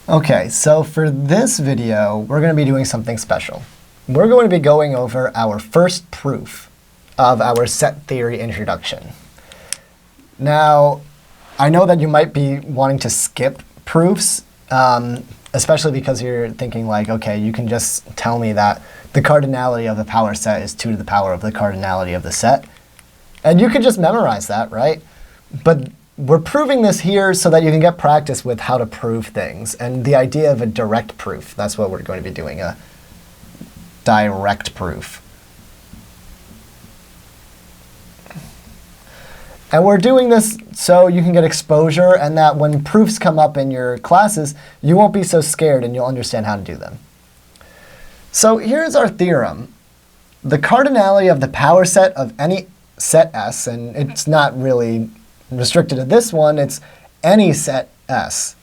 Okay, so for this video, we're going to be doing something special. We're going to be going over our first proof of our set theory introduction. Now, I know that you might be wanting to skip proofs, especially because you're thinking like, okay, you can just tell me that the cardinality of the power set is 2 to the power of the cardinality of the set. And you could just memorize that, right? But we're proving this here so that you can get practice with how to prove things. And the idea of a direct proof, that's what we're going to be doing, a direct proof. And we're doing this so you can get exposure and that when proofs come up in your classes, you won't be so scared and you'll understand how to do them. So here's our theorem. The cardinality of the power set of any set S, and it's not really restricted to this one, it's any set S,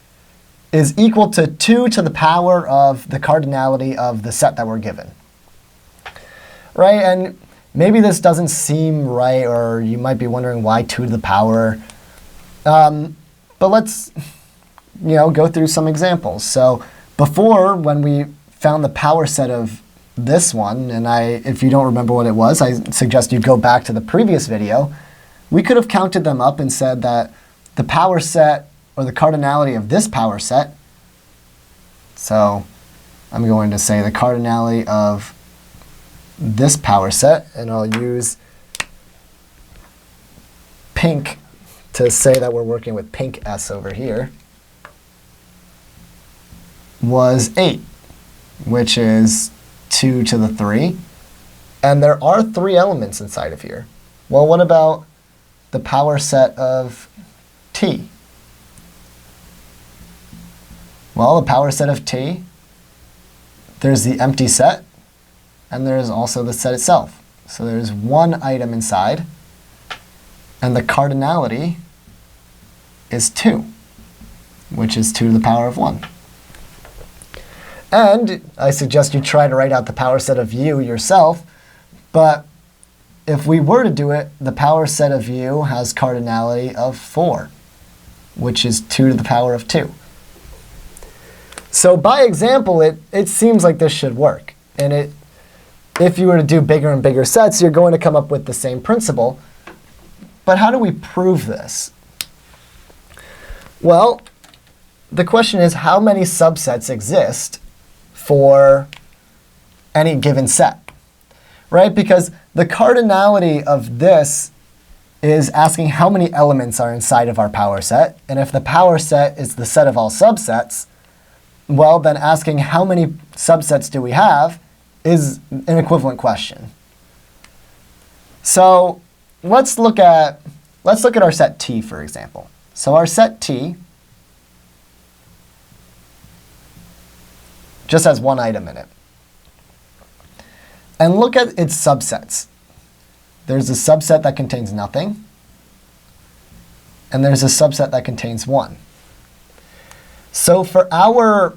is equal to 2 to the power of the cardinality of the set that we're given. Right? And maybe this doesn't seem right, or you might be wondering why 2 to the power. But let's go through some examples. So before, when we found the power set of this one, and if you don't remember what it was, I suggest you go back to the previous video. We could have counted them up and said that the power set, or the cardinality of this power set, so I'm going to say the cardinality of this power set, and I'll use pink to say that we're working with pink S over here, was 8, which is 2 to the 3. And there are 3 elements inside of here. Well, what about the power set of T? Well, the power set of T, there's the empty set, and there's also the set itself. So there's 1 item inside, and the cardinality is 2, which is 2 to the power of 1. And I suggest you try to write out the power set of U yourself, but if we were to do it, the power set of U has cardinality of 4, which is 2 to the power of 2. So by example, it seems like this should work. And if you were to do bigger and bigger sets, you're going to come up with the same principle. But how do we prove this? Well, the question is, how many subsets exist for any given set? Right? Because the cardinality of this is asking how many elements are inside of our power set. And if the power set is the set of all subsets, well, then asking how many subsets do we have is an equivalent question. So let's look at our set T, for example. So our set T just has 1 item in it. And look at its subsets. There's a subset that contains nothing, and there's a subset that contains 1. So for our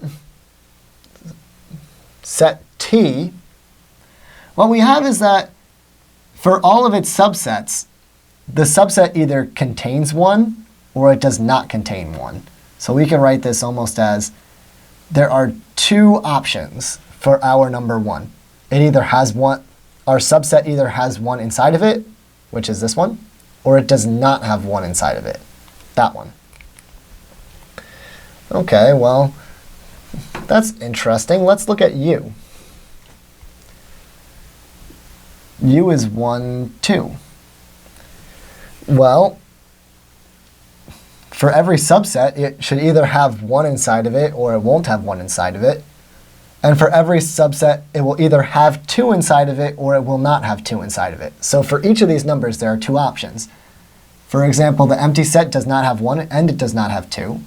set T, what we have is that for all of its subsets, the subset either contains 1 or it does not contain 1. So we can write this almost as there are 2 options for our number 1. It either has 1, our subset either has 1 inside of it, which is this one, or it does not have 1 inside of it, that one. Okay, well, that's interesting. Let's look at U. U is 1, 2. Well, for every subset, it should either have 1 inside of it or it won't have 1 inside of it. And for every subset, it will either have 2 inside of it or it will not have 2 inside of it. So for each of these numbers, there are 2 options. For example, the empty set does not have 1 and it does not have 2.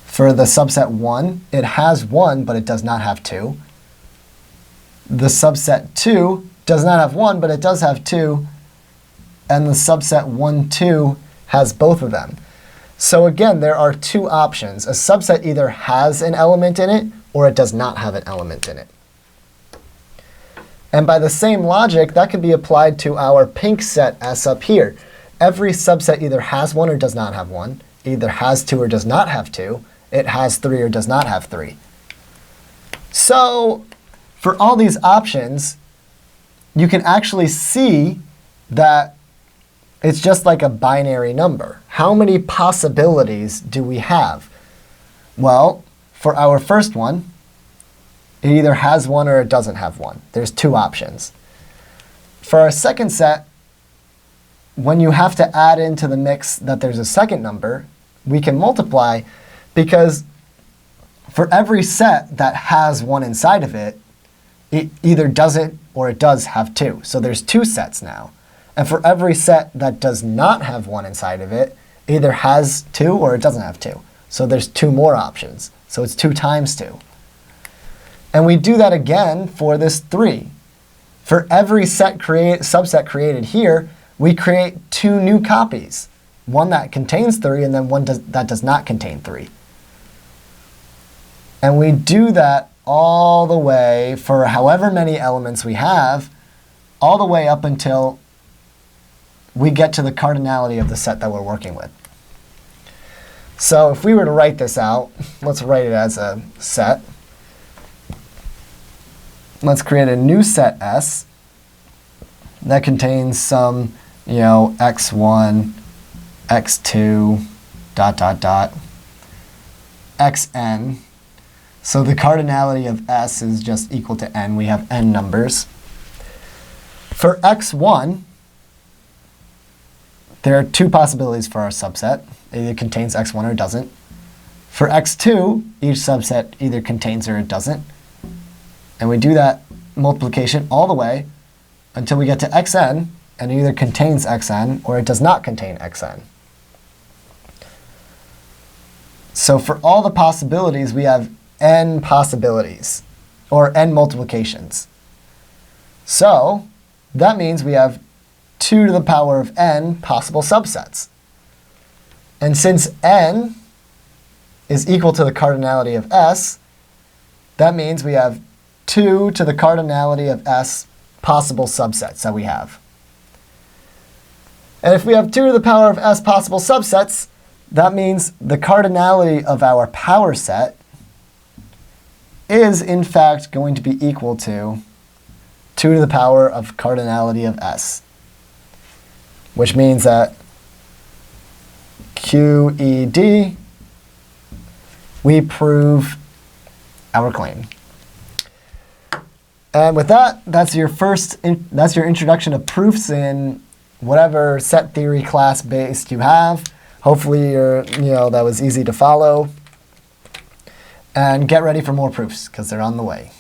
For the subset 1, it has 1, but it does not have 2. The subset 2 does not have 1, but it does have 2. And the subset 1, 2 has both of them. So again, there are 2 options. A subset either has an element in it or it does not have an element in it. And by the same logic, that can be applied to our pink set S up here. Every subset either has 1 or does not have 1, either has 2 or does not have 2, it has 3 or does not have 3. So for all these options, you can actually see that it's just like a binary number. How many possibilities do we have? Well, for our first one, it either has 1 or it doesn't have 1. There's 2 options. For our second set, when you have to add into the mix that there's a second number, we can multiply, because for every set that has 1 inside of it, it either doesn't or it does have 2. So there's 2 sets now. And for every set that does not have 1 inside of it, it either has 2 or it doesn't have 2. So there's 2 more options. So it's 2 times 2. And we do that again for this 3. For every subset created here, we create 2 new copies. One that contains 3 and then one that does not contain 3. And we do that all the way for however many elements we have, all the way up until we get to the cardinality of the set that we're working with. So if we were to write this out, let's write it as a set. Let's create a new set S that contains some, x1, x2, ... xn. So the cardinality of S is just equal to n. We have n numbers. For x1, there are 2 possibilities for our subset. It either contains x1 or it doesn't. For x2, each subset either contains or it doesn't. And we do that multiplication all the way until we get to xn, and it either contains xn or it does not contain xn. So for all the possibilities, we have n possibilities, or n multiplications. So that means we have 2 to the power of n possible subsets. And since n is equal to the cardinality of S, that means we have 2 to the cardinality of S possible subsets that we have. And if we have 2 to the power of S possible subsets, that means the cardinality of our power set is, in fact, going to be equal to 2 to the power of cardinality of S, which means that QED, we prove our claim. And with that, that's your introduction to proofs in whatever set theory class based you have. Hopefully that was easy to follow. And get ready for more proofs, because they're on the way.